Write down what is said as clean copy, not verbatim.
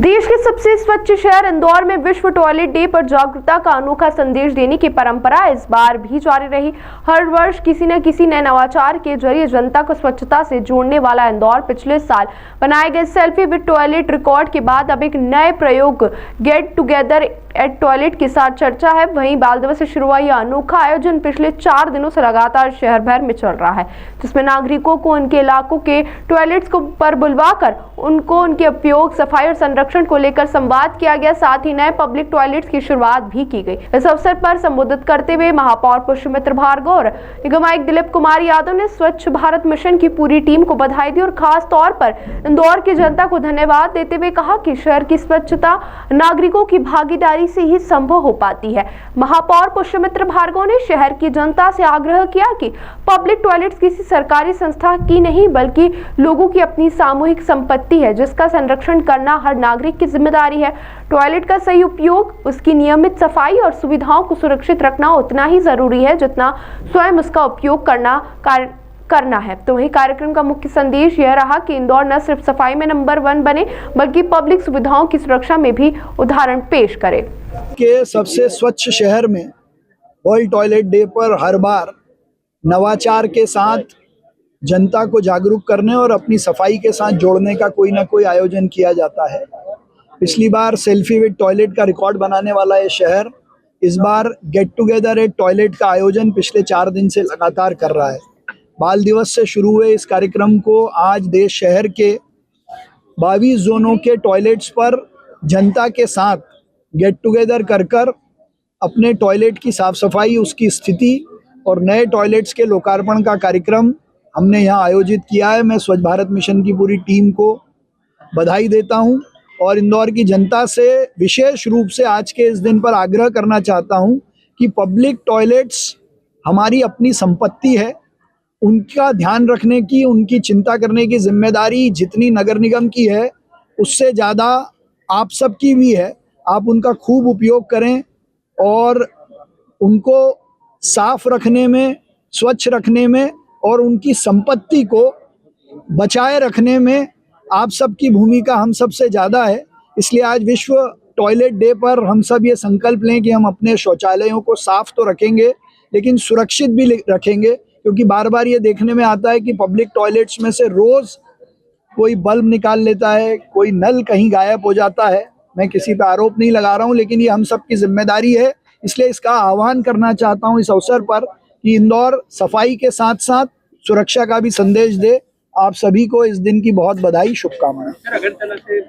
देश के सबसे स्वच्छ शहर इंदौर में विश्व टॉयलेट डे पर जागरूकता का अनोखा संदेश देने की परंपरा इस बार भी जारी रही। हर वर्ष किसी न किसी नए नवाचार के जरिए जनता को स्वच्छता से जोड़ने वाला इंदौर पिछले साल बनाए गए सेल्फी विद टॉयलेट रिकॉर्ड के बाद अब एक नए प्रयोग गेट टुगेदर एट टॉयलेट के साथ चर्चा है। वहीं बाल दिवस से शुरू हुआ यह अनोखा आयोजन पिछले 4 दिनों से लगातार शहर भर में चल रहा है, जिसमें नागरिकों को उनके इलाकों के टॉयलेट्स को पर बुलवाकर उनको उनके उपयोग, सफाई और संरक्षण को लेकर संवाद किया गया। साथ ही नए पब्लिक टॉयलेट्स की शुरुआत भी की गई। इस अवसर पर संबोधित करते हुए महापौर पुष्यमित्र भार्गव और निगम आयुक्त दिलीप कुमार यादव ने स्वच्छ भारत मिशन की पूरी टीम को बधाई दी और खास तौर पर इंदौर की जनता को धन्यवाद देते हुए कहा कि शहर की स्वच्छता नागरिकों की भागीदारी से ही संभव हो पाती है। महापौर पुष्यमित्र भार्गव ने शहर की जनता से आग्रह किया कि पब्लिक टॉयलेट्स किसी सरकारी संस्था की नहीं बल्कि लोगों की अपनी सामूहिक संपत्ति है, जिसका संरक्षण करना हर नागरिक की जिम्मेदारी है। टॉयलेट का सही उपयोग, उसकी नियमित सफाई और सुविधाओं को सुरक्षित रखना उतना ही जरूरी है जितना स्वयं उसका उपयोग करना है। तो वही कार्यक्रम का मुख्य संदेश यह रहा कि इंदौर न सिर्फ सफाई में नंबर 1 बने बल्कि पब्लिक सुविधाओं की सुरक्षा में भी उदाहरण पेश करे। के सबसे स्वच्छ शहर में वर्ल्ड टॉयलेट डे पर हर बार नवाचार के साथ जनता को जागरूक करने और अपनी सफाई के साथ जोड़ने का कोई ना कोई आयोजन किया जाता है। पिछली बार सेल्फी विद टॉयलेट का रिकॉर्ड बनाने वाला ये शहर इस बार गेट टुगेदर एट टॉयलेट का आयोजन पिछले 4 दिन से लगातार कर रहा है। बाल दिवस से शुरू हुए इस कार्यक्रम को आज देश शहर के 22 जोनों के टॉयलेट्स पर जनता के साथ गेट टुगेदर कर अपने टॉयलेट की साफ सफाई, उसकी स्थिति और नए टॉयलेट्स के लोकार्पण का कार्यक्रम हमने यहाँ आयोजित किया है। मैं स्वच्छ भारत मिशन की पूरी टीम को बधाई देता हूँ और इंदौर की जनता से विशेष रूप से आज के इस दिन पर आग्रह करना चाहता हूँ कि पब्लिक टॉयलेट्स हमारी अपनी संपत्ति है। उनका ध्यान रखने की, उनकी चिंता करने की जिम्मेदारी जितनी नगर निगम की है उससे ज़्यादा आप सबकी भी है। आप उनका खूब उपयोग करें और उनको साफ रखने में, स्वच्छ रखने में और उनकी संपत्ति को बचाए रखने में आप सबकी भूमिका हम सबसे ज़्यादा है। इसलिए आज विश्व टॉयलेट डे पर हम सब ये संकल्प लें कि हम अपने शौचालयों को साफ तो रखेंगे लेकिन सुरक्षित भी रखेंगे, क्योंकि बार बार ये देखने में आता है कि पब्लिक टॉयलेट्स में से रोज़ कोई बल्ब निकाल लेता है, कोई नल कहीं गायब हो जाता है। मैं किसी पे आरोप नहीं लगा रहा हूँ, लेकिन ये हम सब की जिम्मेदारी है। इसलिए इसका आह्वान करना चाहता हूँ इस अवसर पर कि इंदौर सफाई के साथ साथ सुरक्षा का भी संदेश दे। आप सभी को इस दिन की बहुत बधाई, शुभकामनाएं।